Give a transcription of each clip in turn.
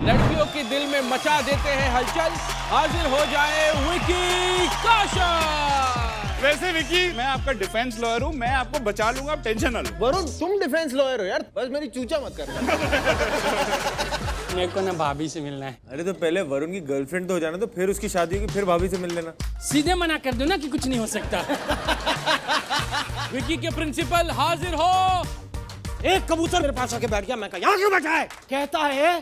लड़कियों के दिल में मचा देते हैं हलचल, हाजिर हो जाए विकी कौशल। वैसे विकी, मैं आपका डिफेंस लॉयर हूँ, मैं आपको बचा लूंगा, आप टेंशन ना लो। वरुण, तुम डिफेंस लॉयर हो यार, बस मेरी चूचा मत कर। मेरे को ना भाभी से मिलना है। अरे तो पहले वरुण की गर्लफ्रेंड तो हो जाना, तो फिर उसकी शादी होगी, फिर भाभी से मिल लेना। सीधे मना कर दो ना कि कुछ नहीं हो सकता। विकी के प्रिंसिपल हाजिर हो। एक कबूतर मेरे पास आके बैठ गया, मैं कहा यहाँ क्यों बैठा है? कहता है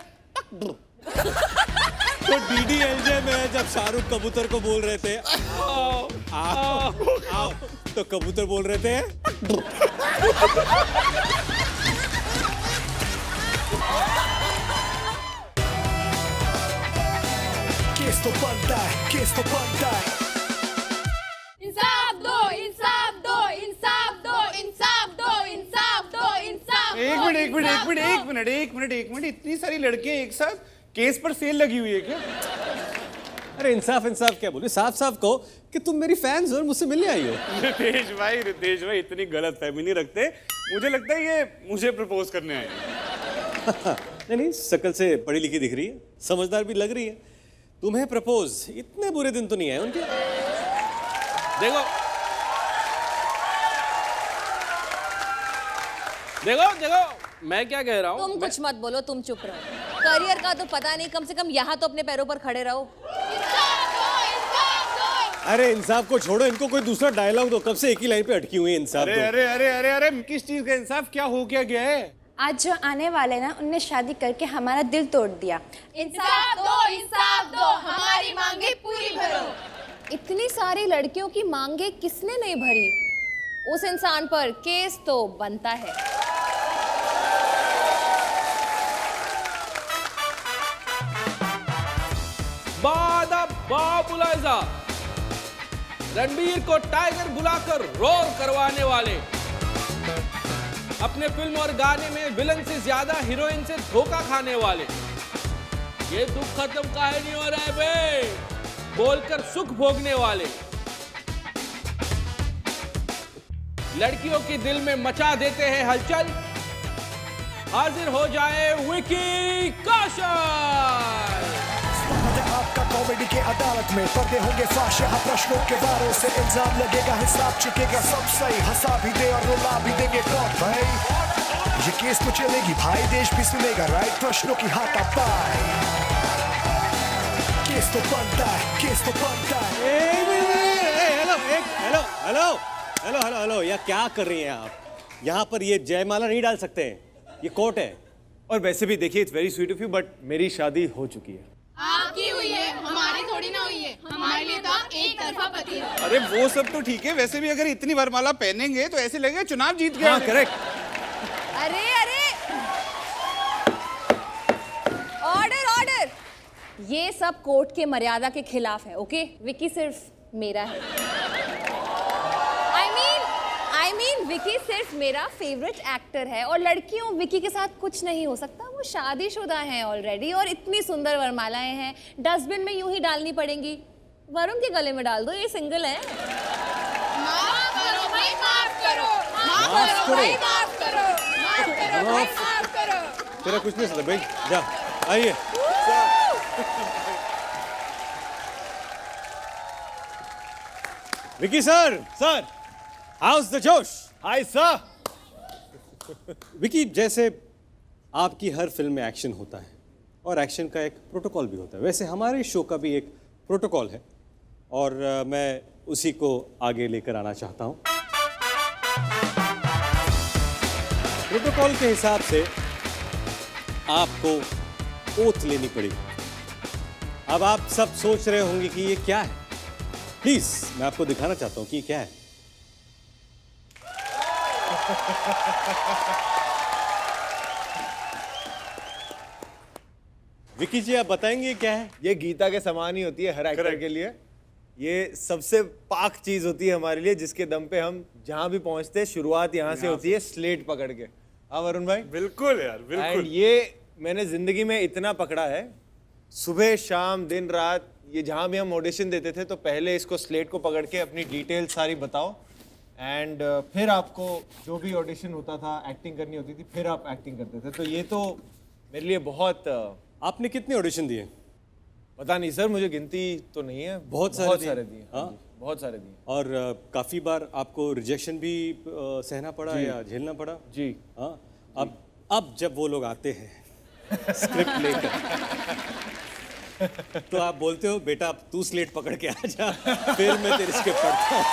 तो डीडीएलजे में जब शाहरुख कबूतर को बोल रहे थे आओ आओ आओ, तो कबूतर बोल रहे थे केस तो बनता है, केस तो बनता है। इंसाफ दो, इंसाफ दो, इंसाफ दो, इंसाफ दो, इंसाफ दो, इंसाफ दो। एक मिनट, इतनी सारी लड़कियां एक साथ केस पर सेल लगी हुई है क्या? अरे इंसाफ इंसाफ क्या बोले, साफ साफ कहो कि तुम मेरी फैंस हो और मुझसे मिलने आई हो। रितेश भाई इतनी गलत फहमी नहीं रखते। मुझे लगता है ये मुझे प्रपोज करने आए। नहीं, शक्ल से पढ़ी लिखी दिख रही है, समझदार भी लग रही है। तुम्हें प्रपोज इतने बुरे दिन तो नहीं आए उनके। देखो देखो देखो, मैं क्या कह रहा हूँ। तुम कुछ मत बोलो, तुम चुप रहो। करियर का तो पता नहीं, कम से कम यहाँ तो अपने पैरों पर खड़े रहो। अरे इंसाफ को छोड़ो, इनको कोई दूसरा डायलॉग दो, कब से एक ही लाइन पे अटकी हुई है। इंसाफ अरे दो। अरे अरे अरे अरे किस चीज का इंसाफ? क्या हो क्या गया है? आज जो आने वाले ना, उनने शादी करके हमारा दिल तोड़ दिया। इंसाफ दो, इंसाफ दो, हमारी मांगे पूरी भरो। इतनी सारी लड़कियों की मांगे किसने नहीं भरी? उस इंसान पर केस तो बनता है। बाबुलाइजा, रणबीर को टाइगर बुलाकर रोर करवाने वाले, अपने फिल्म और गाने में विलन से ज्यादा हीरोइन से धोखा खाने वाले, ये दुख खत्म काहे नहीं हो रहा है बे? बोलकर सुख भोगने वाले, लड़कियों के दिल में मचा देते हैं हलचल, हाजिर हो जाए विकी कौशल। आपका कॉमेडी के अदालत में पर्दे होंगे फाश, यहाँ प्रश्नों के वारों से इल्जाम लगेगा, हिसाब चुकेगा सब सही, हंसा भी दे और रुला भी देंगे कोर्ट भाई। ये केस तो चलेगी भाई, देश भी सुनेगा राइट, प्रश्नों की हाथापाई। केस तो बनता है, केस तो बनता है। Hello hello hello hello hello hello, या क्या कर रही हैं आप? यहाँ पर ये जयमाला नहीं डाल सकते हैं, ये कोर्ट है। और वैसे भी देखिए, it's very sweet of you, but मेरी शादी हो चुकी है। आपकी हुई है, हमारी थोड़ी ना हुई है। हमारे लिए तो एक तरफा पति है। अरे वो सब तो ठीक है, वैसे भी अगर इतनी वरमाला पहनेंगे तो ऐसे लगेगा चुनाव जीत गया। हाँ करेक्ट। अरे अरे, ऑर्डर ऑर्डर, ये सब कोर्ट के मर्यादा के खिलाफ है। ओके, विकी सिर्फ मेरा है। I mean, विकी सिर्फ मेरा फेवरेट एक्टर है और लड़कियों विकी के साथ कुछ नहीं हो सकता। वो शादीशुदा हैं ऑलरेडी और इतनी सुंदर वरमालाएं हैं, डस्टबिन में यूं ही डालनी पड़ेंगी। वरुण के गले में डाल दो, ये सिंगल है। माफ करो भाई, माफ करो, माफ करो भाई, माफ करो, माफ करो भाई, माफ करो। तेरा कुछ नहीं सकता भाई, जा आइए। विकी सर, हाउस द जोश। Hi sir. विकी, जैसे आपकी हर फिल्म में एक्शन होता है और एक्शन का एक प्रोटोकॉल भी होता है, वैसे हमारे शो का भी एक प्रोटोकॉल है और मैं उसी को आगे लेकर आना चाहता हूं। प्रोटोकॉल के हिसाब से आपको ओथ लेनी पड़ेगी। अब आप सब सोच रहे होंगे कि ये क्या है। प्लीज, मैं आपको दिखाना चाहता हूं कि ये क्या है। विकी जी, आप बताएंगे क्या है? ये गीता के समान ही होती है हर एक्टर के लिए। ये सबसे पाक चीज होती है हमारे लिए, जिसके दम पे हम जहां भी पहुंचते हैं, शुरुआत यहाँ से होती है स्लेट पकड़ के। हाँ वरुण भाई, बिल्कुल यार, बिल्कुल। And ये मैंने जिंदगी में इतना पकड़ा है, सुबह शाम दिन रात, ये जहां भी हम ऑडिशन देते थे तो पहले इसको स्लेट को पकड़ के अपनी डिटेल सारी बताओ, एंड फिर आपको जो भी ऑडिशन होता था, एक्टिंग करनी होती थी, फिर आप एक्टिंग करते थे। तो ये तो मेरे लिए बहुत आपने कितने ऑडिशन दिए? पता नहीं सर, मुझे गिनती तो नहीं है। बहुत सारे बहुत दिए। सारे दिए। हाँ? हाँ जी, बहुत सारे दिए। और काफी बार आपको रिजेक्शन भी सहना पड़ा या झेलना पड़ा? जी। हाँ। अब जब वो लोग आते हैं स्क्रिप्ट लेकर तो आप बोलते हो बेटा अब तू स्लेट पकड़ के आ जा, फिर मैं तेरे स्क्रिप्ट पढ़ता हूँ।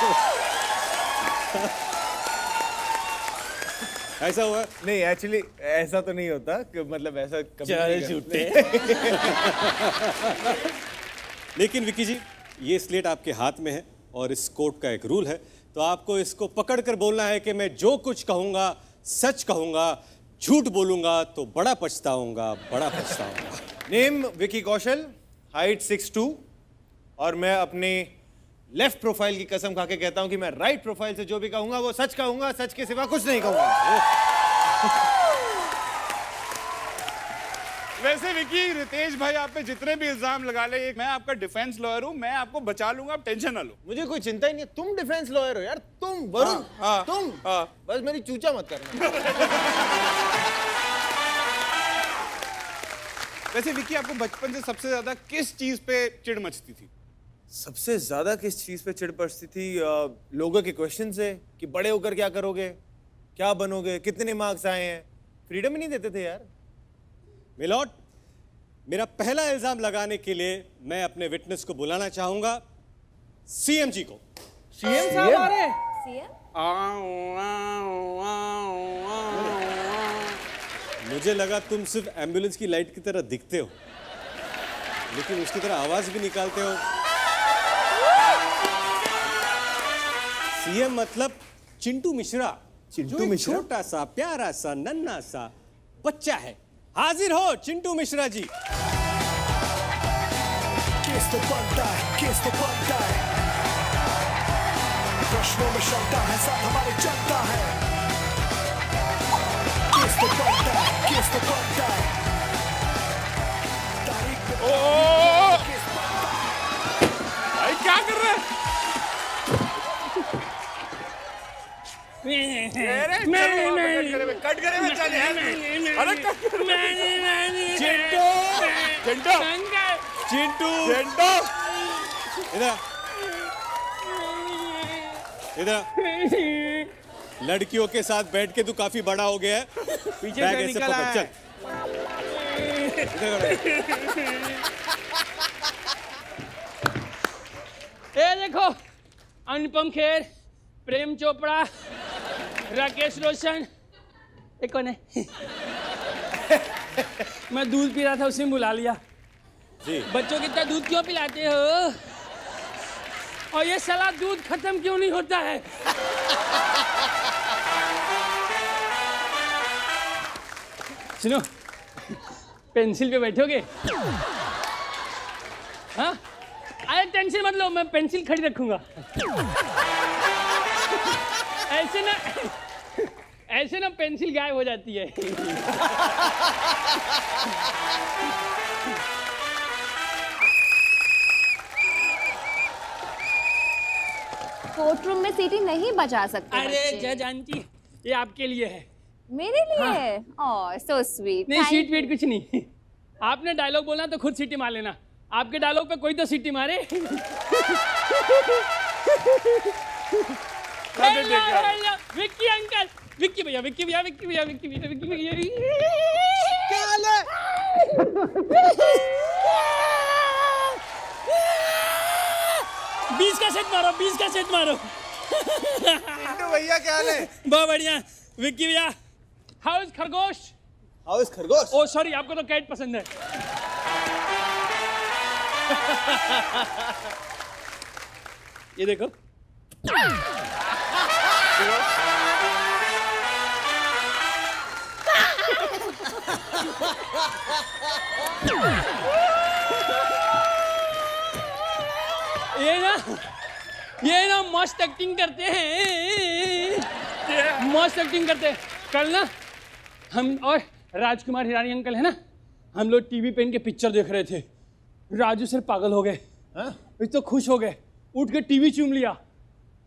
ऐसा हुआ? नहीं, एक्चुअली ऐसा तो नहीं होता कि मतलब ऐसा कभी नहीं करते। झूठे। लेकिन विकी जी, ये स्लेट आपके हाथ में है और इस कोर्ट का एक रूल है, तो आपको इसको पकड़ कर बोलना है कि मैं जो कुछ कहूंगा सच कहूंगा, झूठ बोलूंगा तो बड़ा पछताऊंगा, बड़ा पछताऊंगा। नेम विकी कौशल, हाइट 6'2", और मैं अपने लेफ्ट प्रोफाइल की कसम खा के कहता हूं कि मैं राइट प्रोफाइल से जो भी कहूंगा वो सच कहूंगा, सच के सिवा कुछ नहीं कहूंगा। वैसे विकी, रितेश भाई आप पे जितने भी इल्जाम लगा ले, मैं आपका डिफेंस लॉयर हूँ, मैं आपको बचा लूंगा, आप टेंशन ना लो। मुझे कोई चिंता ही नहीं है। तुम डिफेंस लॉयर हो यार, तुम वरुण, हाँ, तुम हाँ। बस मेरी चूचा मत करना। वैसे विकी, आपको बचपन से सबसे ज्यादा किस चीज पे चिढ़ मचती थी? सबसे ज्यादा किस चीज पे चिढ़ पड़ती थी? लोगों के क्वेश्चन से कि बड़े होकर क्या करोगे, क्या बनोगे, कितने मार्क्स आए हैं। फ्रीडम ही नहीं देते थे यार। मिलॉर्ड, मेरा पहला इल्जाम लगाने के लिए मैं अपने विटनेस को बुलाना चाहूंगा, सीएम जी को। सीएम साहब आ रहे हैं। सीएम? मुझे लगा तुम सिर्फ एम्बुलेंस की लाइट की तरह दिखते हो, लेकिन उसकी तरह आवाज भी निकालते हो। सीएम मतलब चिंटू मिश्रा। चिंटू मिश्रा? छोटा सा प्यारा सा नन्हा सा बच्चा है। हाजिर हो चिंटू मिश्रा जी। केस तो बनता है, केस तो बनता है, प्रश्नों में क्षमता है, साथ हमारे चलता है। केस तो बनता है, केस तो बनता है, तारीख पे केस बनता है। भाई क्या कर रहे हैं? कट करे में चल यार। अरे चिंटू, चिंटू, चिंटू, चिंटू, इधर इधर। लड़कियों के साथ बैठ के तू काफी बड़ा हो गया है। पीछे बैग से ऐसे निकल पकड़, आया चल। है। इधर। ये देखो, अनुपम खेर, प्रेम चोपड़ा, राकेश रोशन। ये कौन है? मैं दूध पी रहा था, उसे बुला लिया। जी। बच्चों को इतना दूध क्यों पिलाते हो? और ये साला दूध खत्म क्यों नहीं होता है? सुनो, पेंसिल पे बैठोगे? हाँ? अरे टेंशन मत लो, मैं पेंसिल खड़ी रखूंगा। ऐसे ना पेंसिल गायब हो जाती है। कोर्ट रूम में सीटी नहीं बजा सकते अरे बच्चे। जज आंटी, ये आपके लिए है। मेरे लिए? ओह सो स्वीट। नहीं, सीट वीट कुछ नहीं। आपने डायलॉग बोलना तो खुद सीटी मार लेना। आपके डायलॉग पे कोई तो सीटी मारे। हेलो, विक्की अंकल, विक्की भैया, विक्की भैया, विक्की भैया, विक्की भैया, विक्की भैया। क्या हाल है? 20 का सेट मारो, 20 का सेट मारो। भैया क्या हाल है? बहुत बढ़िया। विक्की भैया, हाउस खरगोश। हाउस खरगोश? ओ सॉरी, आपको तो कैट पसंद है। ये देखो। ये ना मस्त एक्टिंग करते हैं, मस्त एक्टिंग करते हैं। कल ना हम और राजकुमार हिरानी अंकल है ना, हम लोग टीवी पे इनके पिक्चर देख रहे थे। राजू सर पागल हो गए, तो खुश हो गए, उठ के टीवी चूम लिया।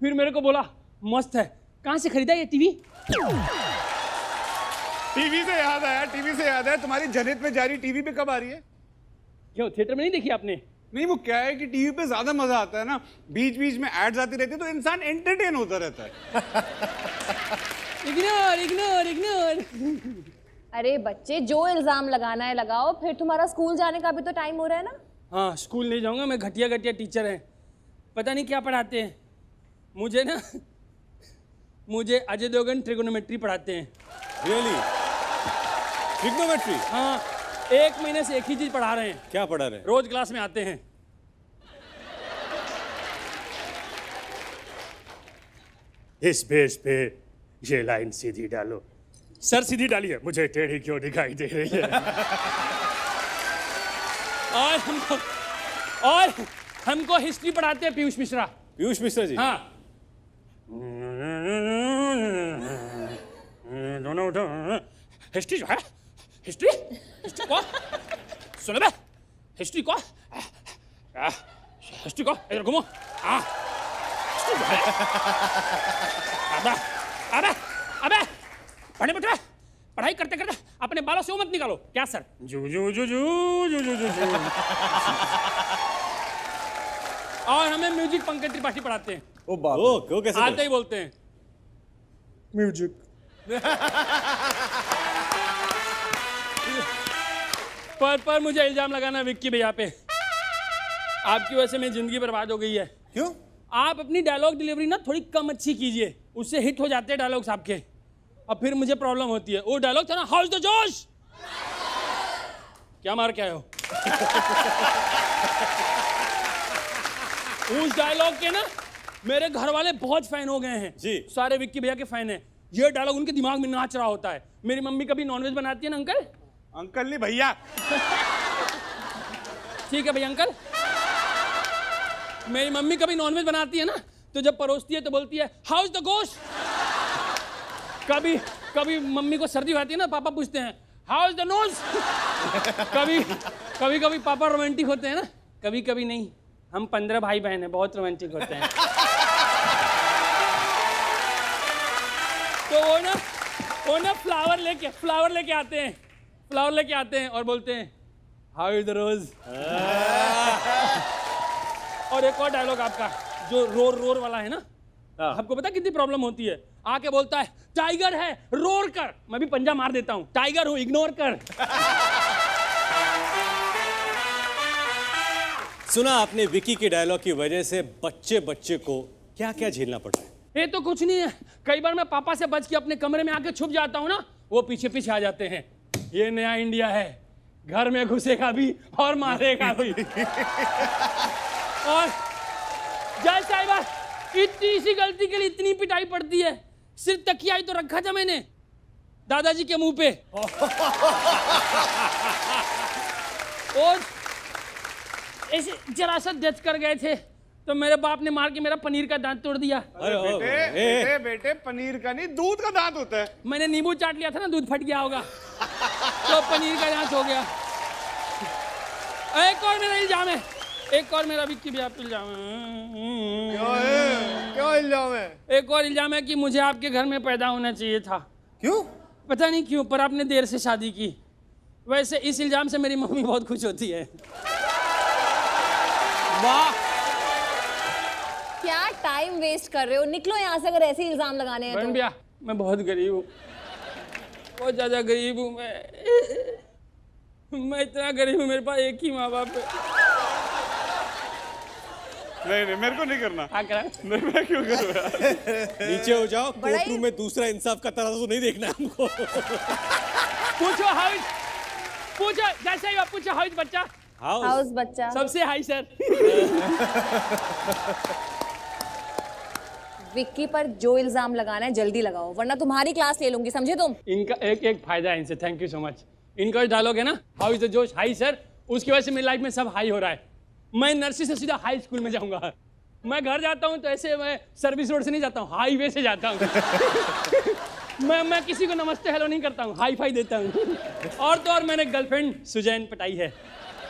फिर मेरे को बोला मस्त है, कहाँ से खरीदा ये टीवी? टीवी से याद आया, टीवी से याद है, तुम्हारी जनहित में जारी टीवी पे कब आ रही है? क्यों थिएटर में नहीं देखी आपने? नहीं, वो क्या है कि टीवी पे ज्यादा मजा आता है ना, बीच बीच में एड्स आती रहती है तो इंसान एंटरटेन होता रहता है। Ignore ignore ignore. अरे बच्चे, जो इल्जाम लगाना है लगाओ, फिर तुम्हारा स्कूल जाने का भी तो टाइम हो रहा है ना। हाँ, स्कूल नहीं जाऊंगा मैं, घटिया घटिया टीचर हैं, पता नहीं क्या पढ़ाते हैं मुझे अजय देवगन ट्रिगोनोमेट्री पढ़ाते हैं। रियली? ट्रिग्नोमेट्री? हाँ, 1 महीने से एक ही चीज पढ़ा रहे हैं। क्या पढ़ा रहे हैं? रोज क्लास में आते हैं। इस पेज पे ये लाइन सीधी डालो। सर सीधी डालिए, मुझे टेढ़ी क्यों दिखाई दे रही है? और हमको हिस्ट्री पढ़ाते हैं पीयूष मिश्रा। पीयूष मिश्रा जी? हाँ। दोनों हिस्ट्री जो है, हिस्ट्री को सुनो बे, हिस्ट्री को इधर घूमो। हाँ, हिस्ट्री जो है, अबे पढ़े बेटा, पढ़ाई करते करते अपने बालों से मत निकालो। क्या सर? जू जू जू जू जू जू जू जू। और हमें म्यूजिक पंकज त्रिपाठी पढ़ाते हैं। ओ बाप रे। ओ, क्यों कैसे? आते ही बोलते हैं म्यूजिक। पर मुझे इल्जाम लगाना विक्की भैया पे। आपकी वजह से मेरी जिंदगी बर्बाद हो गई है। क्यों? आप अपनी डायलॉग डिलीवरी ना थोड़ी कम अच्छी कीजिए, उससे हिट हो जाते हैं डायलॉग्स आपके, और फिर मुझे प्रॉब्लम होती है। वो डायलॉग था ना, हाउस द जोश, क्या मार के आए हो? उस डायलॉग के ना मेरे घर वाले बहुत फैन हो गए हैं जी। सारे विक्की भैया के फैन हैं। ये डायलॉग उनके दिमाग में नाच रहा होता है। मेरी मम्मी कभी नॉनवेज बनाती है ना अंकल? अंकल नहीं भैया। ठीक है भैया अंकल। मेरी मम्मी कभी नॉनवेज बनाती है ना, तो जब परोसती है तो बोलती है हाउस द गोश्त। कभी मम्मी को सर्दी होती है ना, पापा पूछते हैं हाउस द नोज। कभी पापा रोमांटिक होते हैं ना, कभी नहीं। हम 15 भाई बहन हैं, बहुत रोमांटिक होते हैं। तो वो ना फ्लावर लेके आते हैं और बोलते हैं हाउ इज द रोज। और एक और डायलॉग आपका जो रोर वाला है ना, आपको पता कितनी प्रॉब्लम होती है? आके बोलता है टाइगर है, रोर कर। मैं भी पंजा मार देता हूं, टाइगर हूं, इग्नोर कर। सुना आपने विकी के डायलॉग की वजह से बच्चे को क्या क्या झेलना पड़ रहा है? ये तो कुछ नहीं है, कई बार मैं पापा से बच के अपने कमरे में आके छुप जाता हूँ ना, वो पीछे आ जाते हैं। ये नया इंडिया है, घर में घुसेगा भी और मारेगा भी। और जय साहिबा, इतनी सी गलती के लिए इतनी पिटाई पड़ती है। सिर्फ तकिया ही तो रखा था मैंने दादाजी के मुंह पे। और ऐसे जरा सा डेथ कर गए थे तो मेरे बाप ने मार के मेरा पनीर का दांत तोड़ दिया। बेटे पनीर का नहीं, दूध का दांत होता है। मैंने नींबू चाट लिया था ना, दूध फट गया होगा तो पनीर का दांत हो गया। एक और मेरा इल्जाम है, एक और मेरा विक्की भैया पे इल्जाम है। क्या इल्जाम है? एक और इल्जाम है कि मुझे आपके घर में पैदा होना चाहिए था। क्यों? पता नहीं क्यों, पर आपने देर से शादी की। वैसे इस इल्जाम से मेरी मम्मी बहुत खुश होती है। वाह, क्या टाइम वेस्ट कर रहे हो, निकलो यहाँ से अगर ऐसे इल्जाम लगाने हैं बहन तो। भैया, मैं बहुत गरीब हूँ, बहुत ज्यादा गरीब हूँ मैं इतना गरीब हूँ, मेरे पास एक ही माँ बाप है। नहीं मेरे को नहीं करना। हाँ करा। नहीं, मैं क्यों करूँ यार? नीचे हो जाओ, बड़ा ही- कोर्ट रूम में दूसरा इंसाफ का तराजू नहीं देखना हमको। पूछो हाउस, पूछो जैसे ही आप पूछो हाउस बच्चा, हाउस बच्चा। सबसे हाई सर। विक्की पर जो इल्जाम लगाना है जल्दी लगाओ, वरना तुम्हारी क्लास ले लूंगी, समझे तुम? इनका एक फायदा है इनसे, थैंक यू सो मच। इनका डायलॉग है ना, हाउ इज द जोश, हाई सर, उसकी वजह से मेरी लाइफ में सब हाई हो रहा है। मैं नर्सरी से सीधा हाई स्कूल में जाऊंगा। मैं घर जाता हूँ तो ऐसे मैं सर्विस रोड से नहीं जाता हूँ, हाईवे से जाता हूँ। मैं किसी को नमस्ते हेलो नहीं करता हूँ, हाई फाई देता हूँ। और तो और मैंने गर्लफ्रेंड सुजैन पटाई है,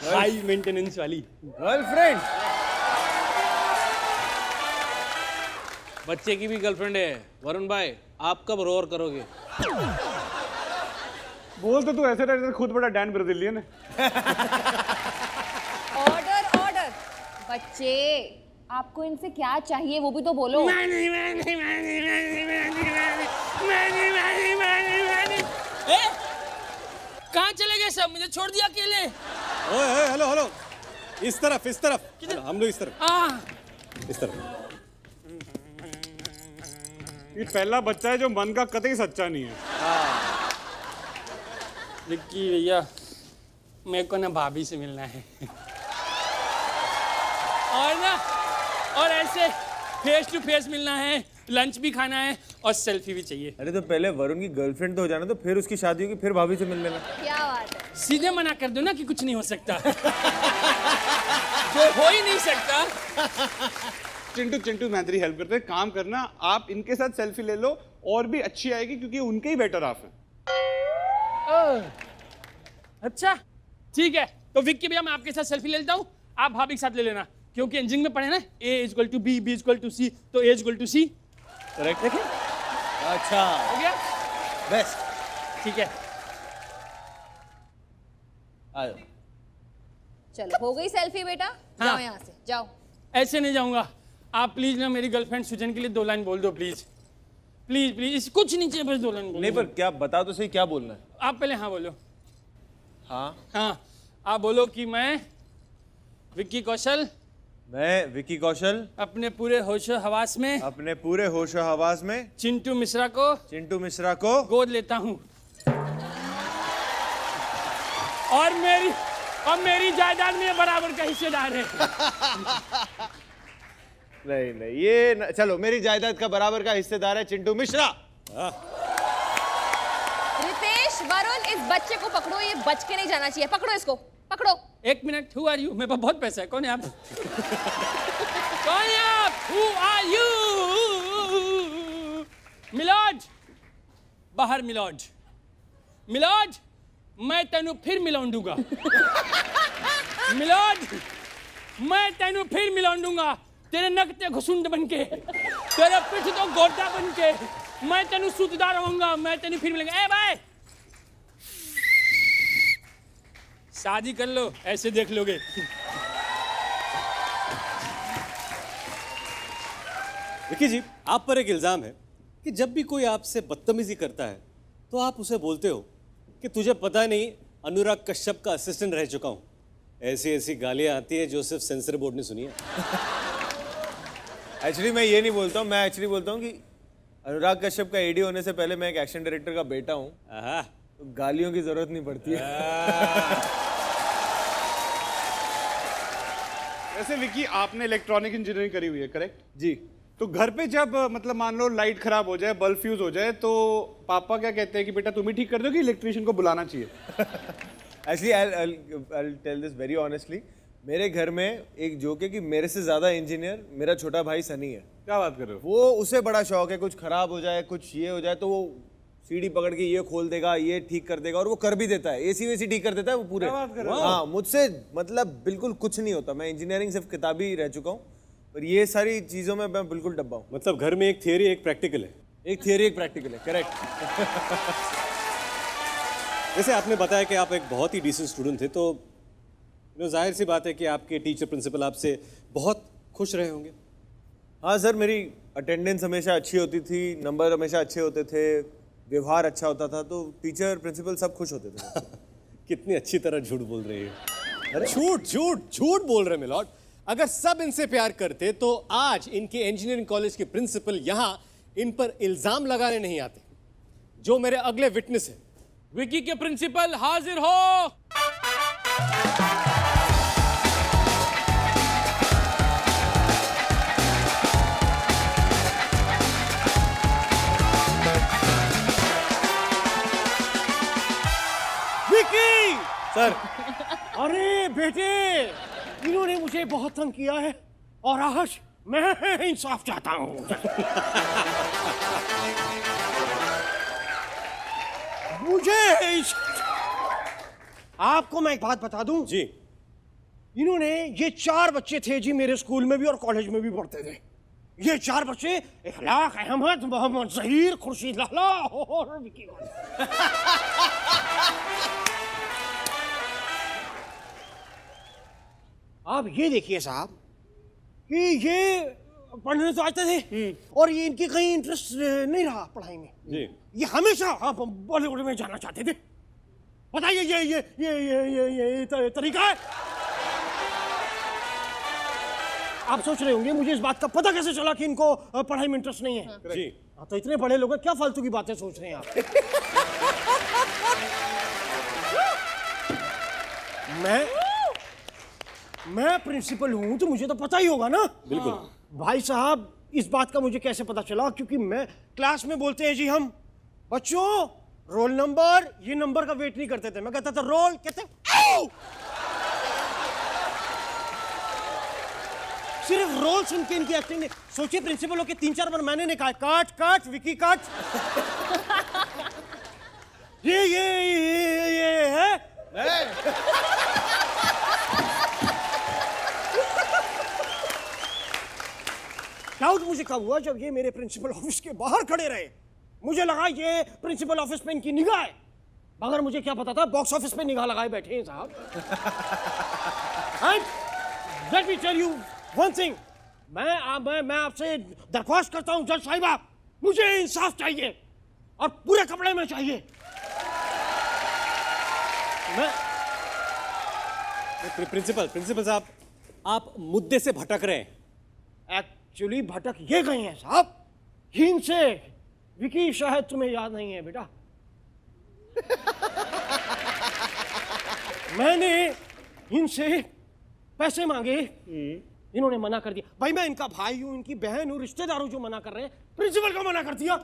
हाई मेंटेनेंस वाली गर्लफ्रेंड? बच्चे की भी गर्लफ्रेंड है। वरुण भाई, आप कब रोर करोगे? बोल तो तू ऐसे रहते खुद बड़ा डैन ब्राजीलियन है। बच्चे आपको इनसे क्या चाहिए वो भी तो बोलो। कहाँ चले गए सब, मुझे छोड़ दिया अकेले। ओए हेलो हेलो, इस तरफ हम लोग इस तरफ, इस तरफ। ये पहला बच्चा है जो मन का कतई सच्चा नहीं है। विक्की भैया, मेरे को ना भाभी से मिलना है और ऐसे फेस टू फेस मिलना है, लंच भी खाना है और सेल्फी भी चाहिए। अरे तो पहले वरुण की गर्लफ्रेंड तो हो जाना, तो फिर उसकी शादी होगी, फिर भाभी से मिल लेना। क्या बात है। सीधे मना कर दो ना कि कुछ नहीं हो सकता जो हो ही नहीं सकता। चिंटू मैं तेरी हेल्प करते हैं, काम करना, आप इनके साथ सेल्फी ले लो और भी अच्छी आएगी क्योंकि उनके ही बेटर हाफ है। अच्छा ठीक है, तो विक्की भैया मैं आपके साथ सेल्फी ले लेता हूँ, आप भाभी के साथ ले लेना, क्योंकि इंजीनियरिंग में पढ़े ना A=B, B=C, तो A=C। करेक्ट। देखें, अच्छा हो गया, बेस्ट। ठीक है। आ जाओ। चलो हो गई सेल्फी बेटा, हाँ। जाओ यहाँ से जाओ। ऐसे नहीं जाऊंगा, आप प्लीज ना मेरी गर्लफ्रेंड सुजन के लिए 2 लाइन बोल दो प्लीज, प्लीज प्लीज, कुछ नहीं चाहिए, बस 2 लाइन बोल नहीं दो। पर क्या बता तो सही, क्या बोलना है? आप पहले हाँ बोलो। हाँ, आप बोलो कि मैं विक्की कौशल विकी कौशल अपने पूरे होशो हवास में अपने पूरे होशो हवास में चिंटू मिश्रा को गोद लेता हूँ और मेरी जायदाद में बराबर का हिस्सेदार है। नहीं ये चलो, मेरी जायदाद का बराबर का हिस्सेदार है चिंटू मिश्रा। रितेश, वरुण, इस बच्चे को पकड़ो, ये बच के नहीं जाना चाहिए। पकड़ो इसको, पकड़ो। 1 मिनट, हु आर यू? मेरे पास बहुत पैसा है, कौन है आप? कौन है आप? Who are you? मिलॉर्ड, बाहर मिलॉर्ड, मैं तेनू फिर मिलौंडूंगा। मिलॉर्ड, मैं तेनू फिर मिलौंडूंगा, तेरे नकते घुसुंड बनके, तेरे पिठ तो गोड्डा बनके, मैं तेनू सूतदा रहूंगा, मैं तेनू फिर मिलेंगे। ए भाई, शादी कर लो, ऐसे देख लोगे। विक्की जी, आप पर एक इल्जाम है कि जब भी कोई आपसे बदतमीजी करता है तो आप उसे बोलते हो कि तुझे पता नहीं अनुराग कश्यप का असिस्टेंट रह चुका हूं। ऐसी गालियां आती हैं जो सिर्फ सेंसर बोर्ड ने सुनी है। एक्चुअली मैं ये नहीं बोलता हूँ, मैं एक्चुअली बोलता हूँ कि अनुराग कश्यप का एडी होने से पहले मैं एक एक्शन डायरेक्टर का बेटा हूँ, तो गालियों की जरूरत नहीं पड़ती है। वैसे विकी, आपने इलेक्ट्रॉनिक इंजीनियरिंग करी हुई है, करेक्ट? जी। तो घर पे जब मतलब मान लो लाइट खराब हो जाए, बल्ब फ्यूज हो जाए, तो पापा क्या कहते हैं कि बेटा तुम ही ठीक कर दो कि इलेक्ट्रिशियन को बुलाना चाहिए? Actually I tell this very honestly, मेरे घर में एक जोक है कि मेरे से ज्यादा इंजीनियर मेरा छोटा भाई सनी है। क्या बात कर रहे हो? वो उसे बड़ा शौक है, कुछ खराब हो जाए, कुछ ये हो जाए तो वो सीढ़ी पकड़ के ये खोल देगा, ये ठीक कर देगा, और वो कर भी देता है। एसी वेसी ठीक कर देता है वो पूरे। क्या बात कर रहे हो? हाँ, मुझसे मतलब बिल्कुल कुछ नहीं होता। मैं इंजीनियरिंग सिर्फ किताबी रह चुका हूँ, पर ये सारी चीजों में मैं बिल्कुल डब्बा हूँ। मतलब घर में एक थियरी एक प्रैक्टिकल है। एक थियरी एक प्रैक्टिकल है, करेक्ट। जैसे आपने बताया कि आप एक बहुत ही डिसेंट स्टूडेंट थे, तो जाहिर सी बात है कि आपके टीचर प्रिंसिपल आपसे बहुत खुश रहे होंगे। हाँ सर, मेरी अटेंडेंस हमेशा अच्छी होती थी, नंबर हमेशा अच्छे होते थे, व्यवहार अच्छा होता था, तो टीचर प्रिंसिपल सब खुश होते थे। कितनी अच्छी तरह झूठ बोल रहे हैं। झूठ बोल रहे हैं मिलॉर्ड। अगर सब इनसे प्यार करते तो आज इनके इंजीनियरिंग कॉलेज के प्रिंसिपल यहां इन पर इल्जाम लगाने नहीं आते, जो मेरे अगले विटनेस है। विकी के प्रिंसिपल हाजिर हो। विकी! सर, अरे बेटे, इन्होंने मुझे बहुत तंग किया है और आज मैं इंसाफ चाहता हूं। आपको मैं एक बात बता दूं जी। इन्होंने, ये 4 बच्चे थे जी, मेरे स्कूल में भी और कॉलेज में भी पढ़ते थे। ये 4 बच्चे इखलाक अहमद, मोहम्मद जहीर, खुर्शीद लाला और विकी। आप ये देखिए साहब, कि ये पढ़ने तो आते थे और ये इनकी कहीं इंटरेस्ट नहीं रहा पढ़ाई में जी ये हमेशा बॉलीवुड में जाना चाहते थे बताइए ये तरीका है आप सोच रहे होंगे मुझे इस बात का पता कैसे चला कि इनको पढ़ाई में इंटरेस्ट नहीं है जी हाँ तो इतने बड़े लोग हैं क्या फालतू की बातें सोच रहे हैं आप मैं प्रिंसिपल हूं तो मुझे तो पता ही होगा ना बिल्कुल भाई साहब इस बात का मुझे कैसे पता चला क्योंकि मैं क्लास में बोलते हैं जी हम बच्चों रोल नंबर ये नंबर का वेट नहीं करते थे मैं कहता था रोल कहते आओ! सिर्फ रोल सुन के इनकी एक्टिंग ने सोचिए प्रिंसिपल हो के 3-4 बार मैंने ने कहा काट काट विकी काट ये है डाउट मुझे कब हुआ जब ये मेरे प्रिंसिपल ऑफिस के बाहर खड़े रहे मुझे लगा ये प्रिंसिपल ऑफिस पे इनकी निगाह है मगर मुझे क्या पता था बॉक्स ऑफिस पे निगाह लगाए बैठे हैं साहब let me tell you one thing मैं आपसे दरख्वास्त करता हूं जज साहिबा मुझे इंसाफ चाहिए और पूरे कपड़े में चाहिए मैं प्रिंसिपल साहब आप मुद्दे से भटक रहे हैं एक्चुअली भटक ये गए हैं साहब हीन से विकी शायद तुम्हें याद नहीं है बेटा मैंने इनसे पैसे मांगे इन्होंने मना कर दिया भाई मैं इनका भाई हूं इनकी बहन हूं रिश्तेदार हूं जो मना कर रहे हैं प्रिंसिपल को मना कर दिया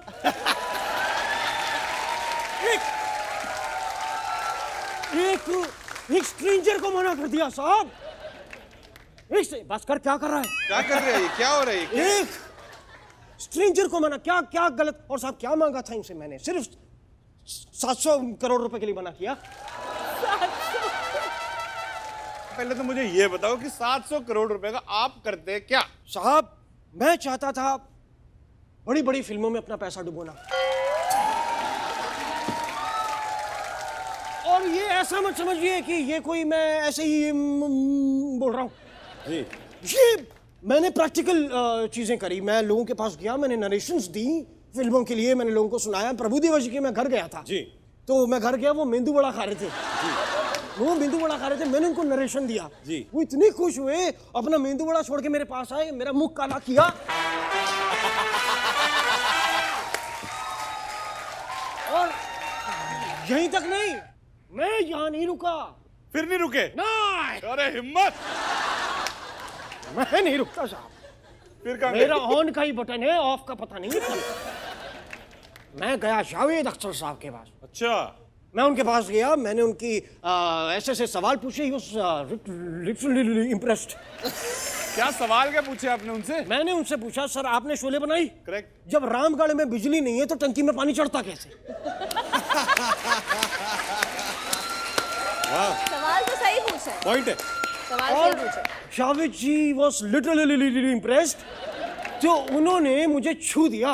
एक स्ट्रेंजर को मना कर दिया साहब बस कर क्या कर रहा है क्या कर रहे हैं क्या हो रहा है एक स्ट्रेंजर को मना क्या क्या गलत और साहब क्या मांगा था इनसे मैंने सिर्फ 700 करोड़ रुपए के लिए मना किया पहले तो मुझे ये बताओ कि 700 करोड़ रुपए का आप करते क्या साहब मैं चाहता था बड़ी बड़ी फिल्मों में अपना पैसा डुबोना और ये ऐसा मत समझिए कि ये कोई मैं ऐसे ही बोल रहा हूं ये मैंने प्रैक्टिकल चीजें करी मैं लोगों के पास गया मैंने नरेशंस दी फिल्मों के लिए मैंने लोगों को सुनाया प्रभुदेवा जी के मैं घर गया था जी तो मैं घर गया वो मेंदू वड़ा खा रहे थे वो मेंदू वड़ा खा रहे थे मैंने उनको नरेशन दिया जी वो इतने खुश हुए अपना मेंदू वड़ा छोड़ के मेरे पास आए मेरा मुंह काला किया और यहीं तक नहीं मैं यहां नहीं रुका फिर नहीं रुके नहीं अरे हिम्मत मैं नहीं रुकता साहब फिर कहाँ मेरा ऑन का ही बटन है ऑफ का पता नहीं है मैं गया जावेद अख्तर साहब के पास अच्छा मैं उनके पास गया मैंने उनकी ऐसे ऐसे सवाल पूछे ही उस लिटरली इम्प्रेस्ड क्या सवाल क्या पूछे आपने उनसे मैंने उनसे पूछा सर आपने शोले बनाई करेक्ट जब रामगढ़ में बिजली नहीं है तो टंकी में पानी चढ़ता कैसे सवाल तो सही पूछा है पॉइंट है सवाल और सही पूछा जावेद जी वॉज लिटरली इम्प्रेस्ड तो उन्होंने मुझे छू दिया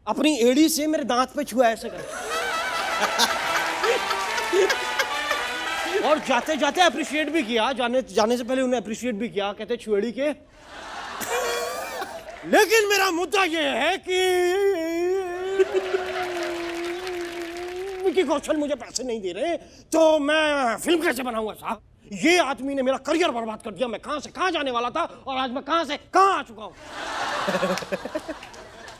अपनी एड़ी से मेरे दांत पे छुआ ऐसे कर और जाते जाते अप्रिशिएट भी किया जाने से पहले उन्हें अप्रिशिएट भी किया कहते छुएड़ी के लेकिन मेरा मुद्दा यह है कि विकी कौशल मुझे पैसे नहीं दे रहे तो मैं फिल्म कैसे बनाऊंगा साहब ये आदमी ने मेरा करियर बर्बाद कर दिया मैं कहां से कहां जाने वाला था और आज मैं कहां से कहां आ चुका हूं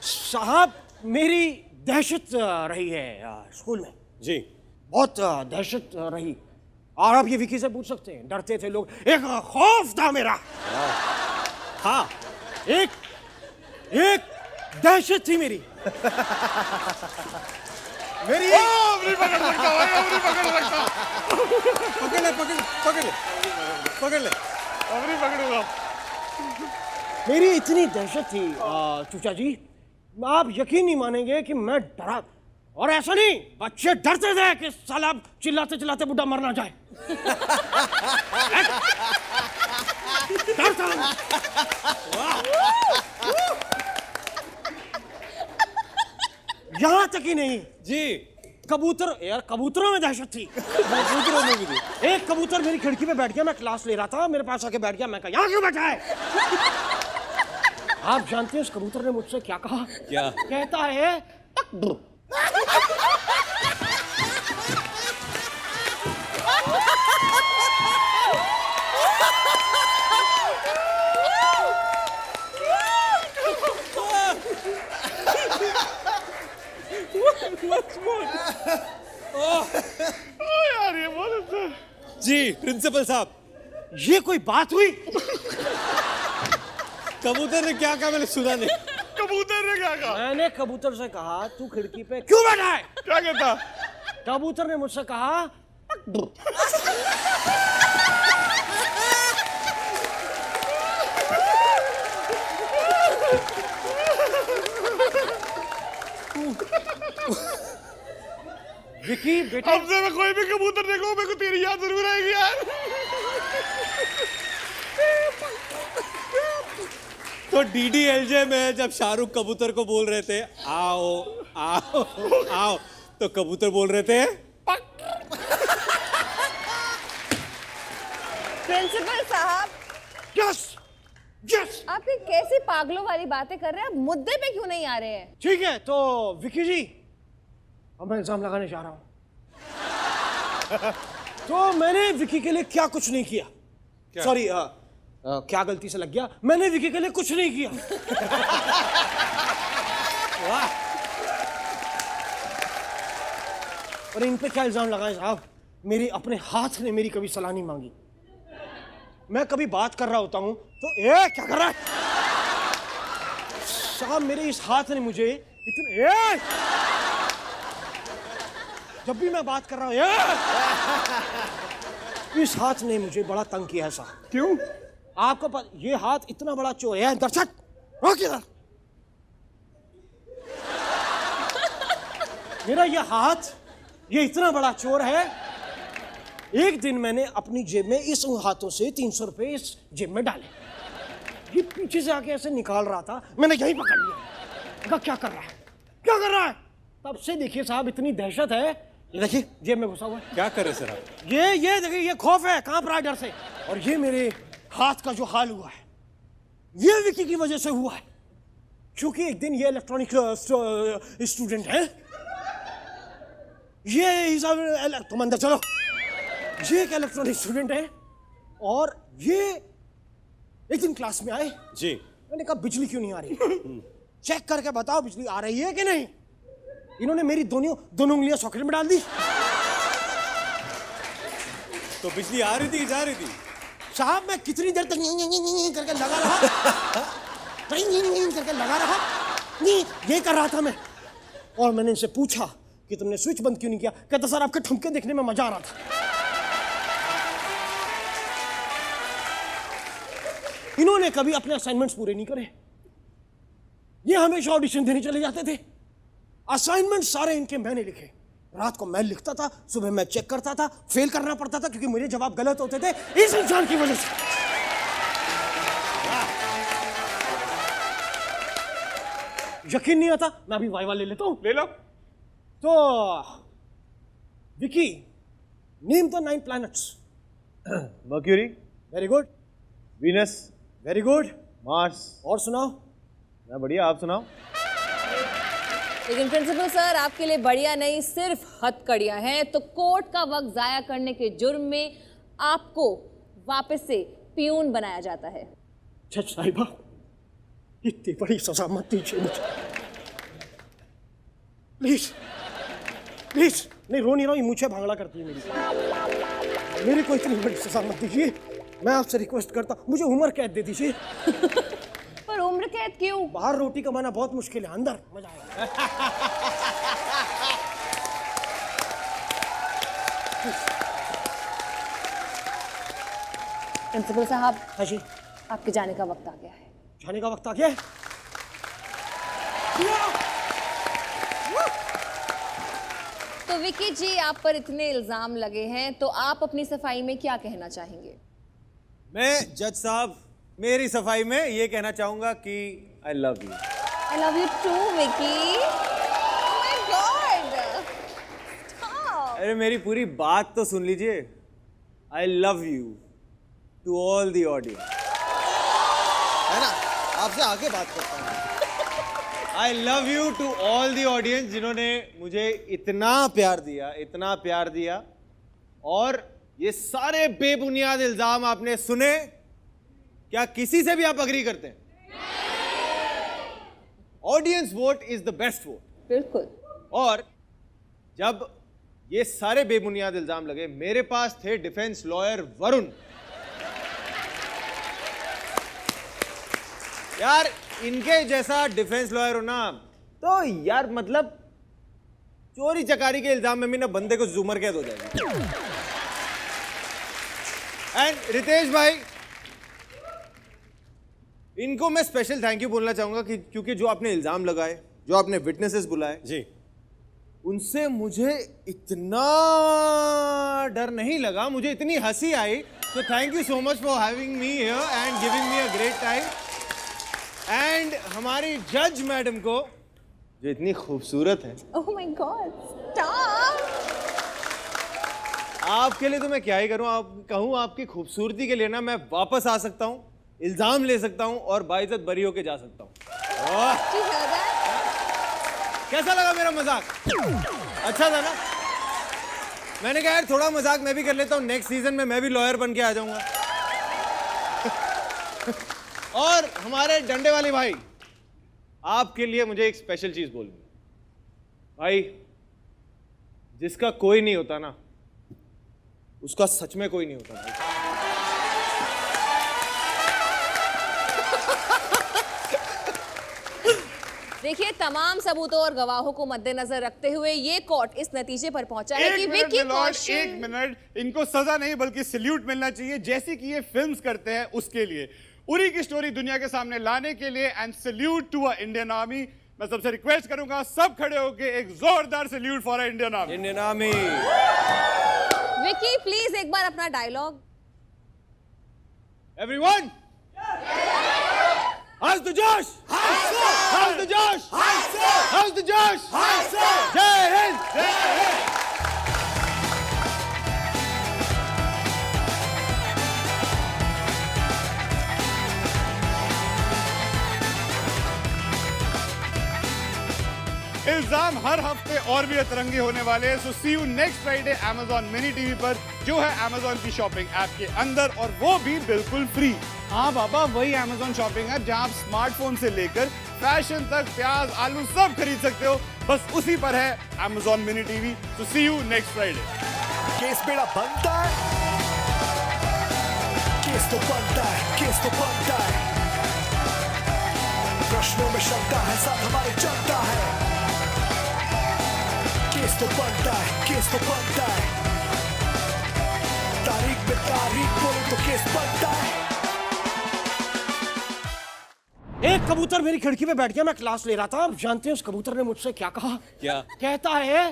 साहब मेरी दहशत रही है स्कूल में जी बहुत दहशत रही और आप ये विकी से पूछ सकते हैं डरते थे लोग एक खौफ था मेरा हाँ एक दहशत थी मेरी मेरी पकड़ सकता भाई पकड़ सकता पकड़ ले अभी पकड़ूंगा मेरी इतनी दहशत थी चूचा जी आप यकीन नहीं मानेंगे कि मैं डरा और ऐसा नहीं बच्चे डरते थे कि साला चिल्लाते चिल्लाते बुढ़ा मर ना जाए डरता यहां तक ही नहीं जी कबूतर यार कबूतरों में दहशत थी कबूतरों में भी एक कबूतर मेरी खिड़की पे बैठ गया मैं क्लास ले रहा था मेरे पास आके बैठ गया मैं कहा यहाँ क्यों बैठा है आप जानते हैं उस कबूतर ने मुझसे क्या कहा? क्या? कहता है टक ब्र। यार ये बहुत अच्छा है। जी प्रिंसिपल साहब, ये कोई बात हुई? कबूतर ने क्या कहा मैंने सुना नहीं। कबूतर ने क्या कहा? मैंने कबूतर से कहा तू खिड़की पे क्यों बैठा है? क्या कहता? कबूतर ने मुझसे कहा टक ब्र। विकी बेटा, अब से मैं कोई भी कबूतर देखूं मेरे को तेरी याद जरूर आएगी यार। तो डीडीएलजे में जब शाहरुख कबूतर को बोल रहे थे आओ आओ आओ, तो कबूतर बोल रहे थे प्रिंसिपल साहब, यस यस। आप ये कैसी पागलों वाली बातें कर रहे हैं? आप मुद्दे पे क्यों नहीं आ रहे हैं? ठीक है तो विकी जी, अब मैं इल्जाम लगाने जा रहा हूं। तो मैंने विकी के लिए क्या कुछ नहीं किया। सॉरी, क्या गलती से लग गया, मैंने विकी के लिए कुछ नहीं किया। वाह। और इन पे क्या इल्जाम लगाए साहब? मेरे अपने हाथ ने मेरी कभी सलाह नहीं मांगी। मैं कभी बात कर रहा होता हूं तो ए क्या कर रहा है साहब, मेरे इस हाथ ने मुझे इतने जब भी मैं बात कर रहा हूं इस हाथ ने मुझे बड़ा तंग किया है साहब। क्यों? आपको पता, ये हाथ इतना बड़ा चोर है। दर्शक रोक इधर। मेरा ये हाथ ये इतना बड़ा चोर है। एक दिन मैंने अपनी जेब में इस हाथों से 300 रुपए इस जेब में डाले। ये पीछे से आके ऐसे निकाल रहा था, मैंने यही पकड़ लिया। कहा क्या कर रहा है, क्या कर रहा है? तब से देखिए साहब इतनी दहशत है। ये देखिए जेब में घुसा हुआ है। क्या करे सर आप? ये देखिए, ये खौफ है, कांप रहा है डर से। और ये मेरे हाथ का जो हाल हुआ है ये विकी की वजह से हुआ है। क्योंकि एक दिन ये इलेक्ट्रॉनिक स्टूडेंट है, ये तुम अंदर चलो। ये एक इलेक्ट्रॉनिक स्टूडेंट है और ये एक दिन क्लास में आए जी। मैंने कहा बिजली क्यों नहीं आ रही, चेक करके बताओ बिजली आ रही है कि नहीं। इन्होंने मेरी दोनों उंगलियां सॉकेट में डाल दी। तो बिजली आ रही थी कि जा रही थी? साहब मैं कितनी देर तक करके लगा रहा करके लगा रहा, ये कर रहा था मैं। और मैंने इनसे पूछा कि तुमने स्विच बंद क्यों नहीं किया? कहता सर आपके ठुमके देखने में मजा आ रहा था। इन्होंने कभी अपने असाइनमेंट्स पूरे नहीं करे। ये हमेशा ऑडिशन देने चले जाते थे। असाइनमेंट सारे इनके मैंने लिखे। रात को मैं लिखता था, सुबह मैं चेक करता था, फेल करना पड़ता था क्योंकि मेरे जवाब गलत होते थे इस इंसान की वजह से। यकीन नहीं आता, मैं अभी वाइवा ले लेता हूं। ले लो। तो Vicky, name the 9 planets. Mercury, very good. Venus, very good. Mars. और सुनाओ। मैं बढ़िया, आप सुनाओ। लेकिन प्रिंसिपल सर आपके लिए बढ़िया नहीं, सिर्फ हथकड़ियां हैं। तो कोर्ट का वक्त जाया करने के जुर्म में आपको वापस से पियून बनाया जाता है। जज साहिबा, इतनी बड़ी सजा मत दीजिए मुझे, प्लीज प्लीज। नहीं रो नहीं रहा हूं, मुझे भांगड़ा करती है मेरे को इतनी बड़ी सजा मत दीजिए। मैं आपसे रिक्वेस्ट करता हूं, मुझे उम्र कैद दे दीजिए। पर उम्र कैद क्यों? बाहर रोटी कमाना बहुत मुश्किल है, अंदर मजा आएगा। प्रिंसिपल साहब, हाँ जी, आपके जाने का वक्त आ गया है। जाने का वक्त आ गया है। तो विकी जी, आप पर इतने इल्जाम लगे हैं, तो आप अपनी सफाई में क्या कहना चाहेंगे? मैं जज साहब मेरी सफाई में ये कहना चाहूंगा कि आई love you. I love you too, Vicky. Oh my God. Stop. अरे मेरी पूरी बात तो सुन लीजिए। I love you to all the audience, है ना? आपसे आगे बात करता हूँ। I love you to all the audience जिन्होंने मुझे इतना प्यार दिया और ये सारे बेबुनियाद इल्जाम आपने सुने। क्या किसी से भी आप अग्री करते हैं? Audience vote is the best vote. बिल्कुल। और जब ये सारे बेबुनियाद इल्जाम लगे, मेरे पास थे डिफेंस लॉयर वरुण। यार इनके जैसा डिफेंस लॉयर हो ना तो यार मतलब चोरी चकारी के इल्जाम में भी ना बंदे को जूमर कैद हो जाएगी। एंड रितेश भाई, इनको मैं स्पेशल थैंक यू बोलना चाहूंगा कि क्योंकि जो आपने इल्जाम लगाए, जो आपने विटनेसेस बुलाए जी, उनसे मुझे इतना डर नहीं लगा, मुझे इतनी हंसी आई। तो thank you so much for having me here and giving me a great time. And हमारी जज मैडम को जो इतनी खूबसूरत है, ओह माय गॉड, स्टॉप। आपके लिए तो मैं क्या ही करूं, आप कहूं आपकी खूबसूरती के लिए ना मैं वापस आ सकता हूं, इल्जाम ले सकता हूं और बाइज्जत बरी होके जा सकता हूं। कैसा लगा मेरा मजाक? अच्छा था ना? मैंने कहा यार थोड़ा मजाक मैं भी कर लेता हूं, नेक्स्ट सीजन में मैं भी लॉयर बन के आ जाऊंगा। और हमारे डंडे वाले भाई, आपके लिए मुझे एक स्पेशल चीज बोलनी है भाई। जिसका कोई नहीं होता ना, उसका सच में कोई नहीं होता भाई। देखिए, तमाम सबूतों और गवाहों को मद्देनजर रखते हुए ये कोर्ट इस नतीजे पर पहुंचा है कि विकी कौशल। एक मिनट, इनको सजा नहीं बल्कि सल्यूट मिलना चाहिए, जैसे कि ये फिल्म्स करते हैं उसके लिए, उरी की स्टोरी दुनिया के सामने लाने के लिए। And salute to a Indian army. मैं सबसे रिक्वेस्ट करूंगा सब खड़े होके एक जोरदार salute for a Indian army. Indian army. Vicky please एक बार अपना डायलॉग। एवरीवन, how's the जोश? How's the जोश? How's the जोश? जय हिंद। इल्जाम हर हफ्ते और भी अतरंगी होने वाले हैं। So see you next Friday Amazon mini TV पर, जो है Amazon की शॉपिंग ऐप के अंदर, और वो भी बिल्कुल फ्री। हाँ बाबा, वही Amazon शॉपिंग ऐप जहां आप स्मार्टफोन से लेकर फैशन तक प्याज आलू सब खरीद सकते हो, बस उसी पर है Amazon mini TV. So see you next Friday. Case बेड़ा बनता है, केस तो बनता है, केस तो बनता है। प्रश्नों में शंका है, साथ हमारे चलता है। केस तो बनता है, केस तो बनता है। तारीख पे तारीख बोले तो केस बनता है। एक कबूतर मेरी खिड़की पे बैठ गया, मैं क्लास ले रहा था। आप जानते हैं उस कबूतर ने मुझसे क्या कहा? क्या? कहता है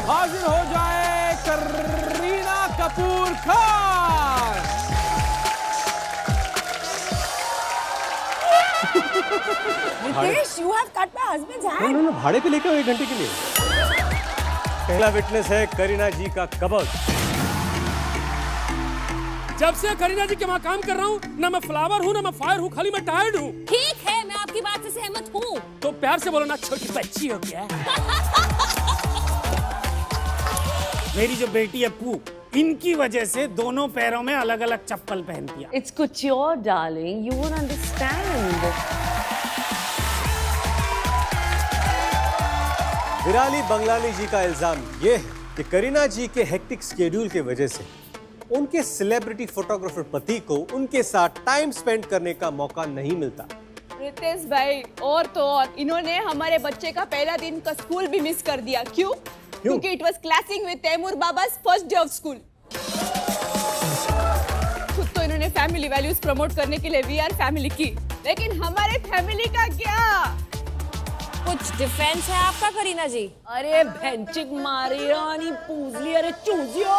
हाजिर हो जाए Kareena Kapoor Khan. Ritesh, you have cut my husband's hand. No, भाड़े पे लेकर 1 घंटे के लिए। पहला विटनेस है करीना जी का कबक। जब से करीना जी के वहाँ काम कर रहा हूँ, ना मैं फ्लावर हूँ ना मैं फायर हूँ, खाली मैं टायर्ड हूँ। ठीक है, मैं आपकी बात से सहमत हूँ। तो प्यार से बोलो ना, छोटी बच्ची हो क्या? मेरी जो बेटी है पू, इनकी वजह से दोनों पैरों में अलग अलग चप्पल पहनती है। It's couture, darling. You won't understand. Virali बंगलानी जी का इल्जाम ये है कि करीना जी के हेक्टिक शेड्यूल की वजह से उनके सेलिब्रिटी फोटोग्राफर पति को उनके साथ टाइम स्पेंड करने का मौका नहीं मिलता। रितेश भाई, और तो और इन्होंने हमारे बच्चे का पहला दिन का स्कूल भी मिस कर दिया। क्यों? क्योंकि it was clashing with Taimur बाबा's फर्स्ट डे ऑफ स्कूल। खुद तो इन्होंने फैमिली वैल्यूज प्रमोट करने के लिए वी आर फैमिली की, लेकिन हमारे फैमिली का क्या? कुछ डिफेंस है आपका करीना जी? अरे भेंचिक मारी रानी पूजली, अरे चूजियो।